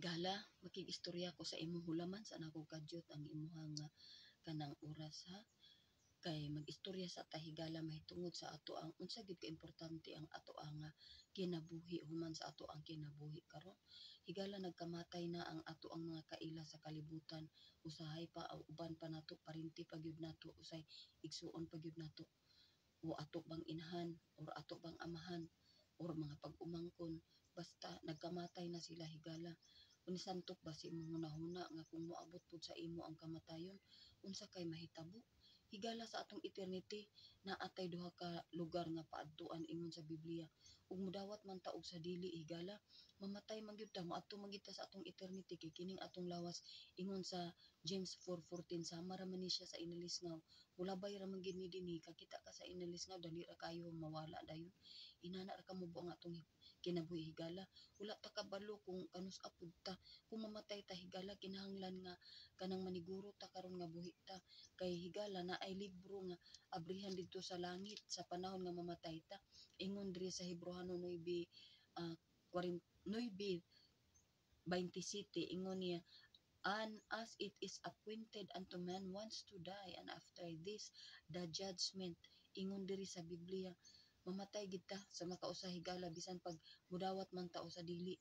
Higala, makigistorya ko sa imong hulaman sa nako kadyot ang imuhang kanang oras ha. Kay mag-istorya sa ta higala mahitungod sa ato ang unsa gid ka importante ang ato ang kinabuhi human sa ato ang kinabuhi karon. Higala nagkamatay na ang ato ang mga kaila sa kalibutan, usahay pa uban pa nato parinti pa gyud nato usay igsuon pa gyud nato o ato bang inahan or ato bang amahan or mga pag-umangkon basta nagkamatay na sila higala. Unisantok ba si imong hunahuna nga kung moabot pud sa imo ang kamatayon, unsa kay mahitabo? Higala sa atong eternity na atay duha ka lugar nga paadtuan ingon sa Biblia. Ug mudawat man ta og sa dili higala, mamatay man gyud ta, moadto man gyud ta sa atong eternity kay kining atong lawas ingon sa James 4:14 sama ra man ni siya sa inilisngaw. Mulabay ra man gid ni dinhi kakita ka sa inilisngaw dali ra kayo mawala dayon. Inana ra ka mo ang atong kinabuhi higala. Wala ta kabalo kung kanus apod ta. Kung mamatay ta higala kinahanglan nga kanang maniguro ta karon nga buhi ta. Kay higala na ay libro nga abrihan dito sa langit sa panahon nga mamatay ta. Ingon diri sa Hebreano 9 9:27 ingon niya, and as it is appointed unto man once to die, and after this the judgment. Ingon diri sa Biblia, mamatay gid ta sa makausa higala bisan pag mudawat man ta o sa dili,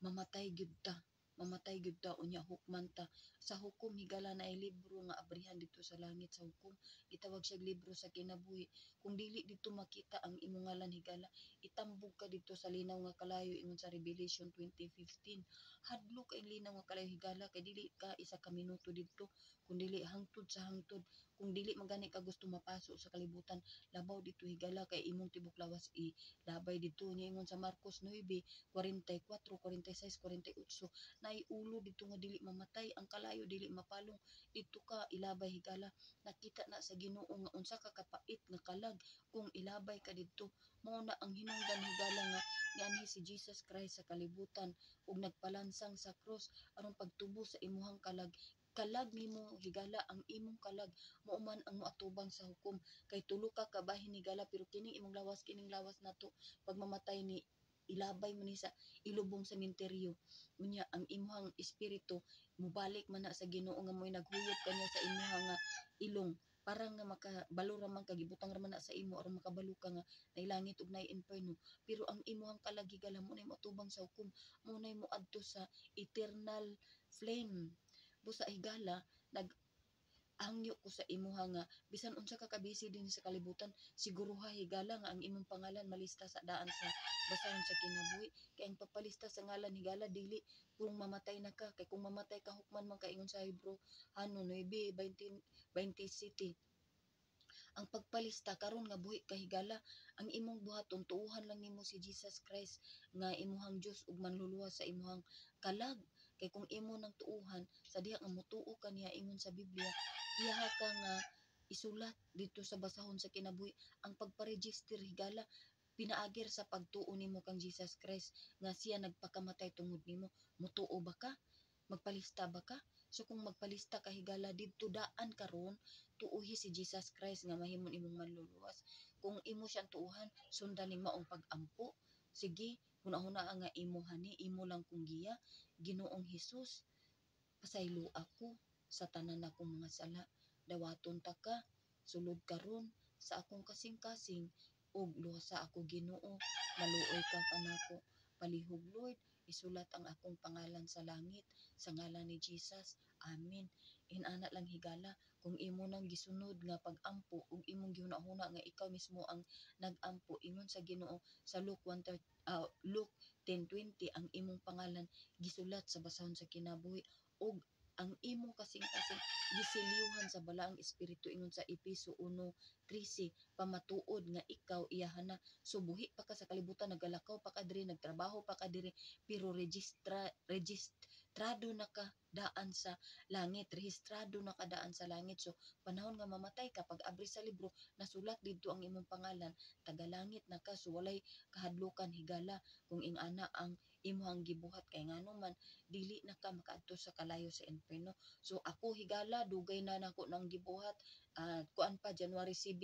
mamatay gid ta. Mamatay gid ta unya hukman ta. Sa hukom higala na ay libro nga abrihan dito sa langit sa hukom. Gitawag siya libro sa kinabuhi. Kung dili dito makita ang imong ngalan higala, itambog ka dito sa linaw nga kalayo ingon sa Revelation 20:15. Hadlo kay linaw nga kalayo higala kay dili ka isa ka minuto dito, kun dili hangtod sa hangtod. Kung dili magani ka gusto mapaso sa kalibutan, labaw dito higala kay imong tibok lawas labay dito niya ingon sa Marcos 9:44, 46, 48. Nay ulo dito nga dili mamatay, ang kalayo dili mapalong. Dito ka ilabay higala. Nakita na sa Ginoo nga unsa ka kapait nga kalag kung ilabay ka dito. Mao na ang hinungdan higala nga nianhi si Jesus Christ sa kalibutan ug nagpalansang sa cross aron pagtubo sa imuhang kalag. Kalag nimo higala ang imong kalag mao man ang moatubang sa hukom kay tulo ka kabahin higala pero kining kining lawas nato pag mamatay ni ilabay man ni sa ilubong sa sementeryo. Unya ang imuhang espiritu mubalik man na sa Ginoo nga mo'y naghuyop kanya sa imuhang ilong para nga makabalo ra man kagibutang ra man na sa imo aron makabalo ka nga nay langit ug nay inferno. Pero ang imuhang kalagigala mo nay matubang sa hukom, mo nay moadto sa eternal flame. Busa higala nag hangyo ko sa imuha nga bisan unsa ka kabisi din sa kalibutan, siguruha higala nga ang imong pangalan malista sa daan sa basahan sa kinabuhi. Kay ang papalista sa ngalan higala dili kung mamatay na ka, kay kung mamatay ka hukman man ka ingon sa Hebro 9:27. Ang pagpalista karon nga buhi ka higala, ang imong buhaton tuuhan lang nimo si Jesus Christ nga imuhang Dios ug manluluwas sa imuhang kalag. Kay kung imo nang tuuhan sa diha nga motuo ka niya ingon sa Biblia, iyaha ka nga isulat dito sa basahon sa kinabuhi. Ang pagparegister higala pinaagir sa pagtuo nimo kang Jesus Christ nga siya nagpakamatay tungod nimo. Mutuo ba ka? Magpalista ba ka? So kung magpalista ka higala didto daan karon, tuuhi si Jesus Christ nga mahimong imong manluluwas. Kung imo siyang tuuhan, sundan ning maong pag-ampo. Sige, hunahuna nga imo hani, imo lang kung giya. Ginoong Hesus, pasaylo ako sa tanan akong mga sala. Dawaton ta ka, sulod karon sa akong kasing-kasing ug luha sa ako Ginoo, maluoy ka kanako. Palihog Lord, isulat ang akong pangalan sa langit sa ngalan ni Jesus. Amen. Inana lang higala kung imo nang gisunod nga pag-ampo ug imong gihuna-huna nga ikaw mismo ang nag-ampo ingon sa Ginoo sa Luke 10:20 ang imong pangalan gisulat sa basahon sa kinabuhi ug ang imong kasing-kasing gisiliwhan sa balaang espiritu ingon sa Efeso 1:13 pamatuod nga ikaw iyahana. So buhi pa ka sa kalibutan, nagalakaw pa ka diri, nagtrabaho pa ka diri, pero registrado na ka daan sa langit, rehistrado na ka daan sa langit. So panahon nga mamatay ka, pag abri sa libro nasulat didto ang imong pangalan, tagalangit na ka. So walay kahadlukan higala kung ingana ang imuhang gibuhat kay ngano man dili na ka makaadto sa kalayo sa inferno. So ako higala dugay na nako nang gibuhat kuan pa January 7,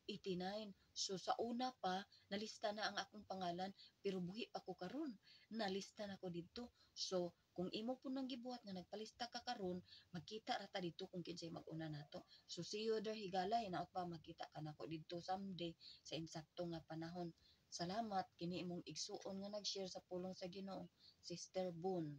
89. So sa una pa nalista na ang akong pangalan pero buhi pa ko karon. Nalista na ko didto. So kung imo po nang gibuhat nga nagpalista ka karon, magkita ra ta didto kung kinsay mag-una nato. So see you there Higalay, naot pa makita ka nako didto someday sa insakto nga panahon. Salamat kini imong igsuon nga nag-share sa pulong sa Ginoo, Sister Boon.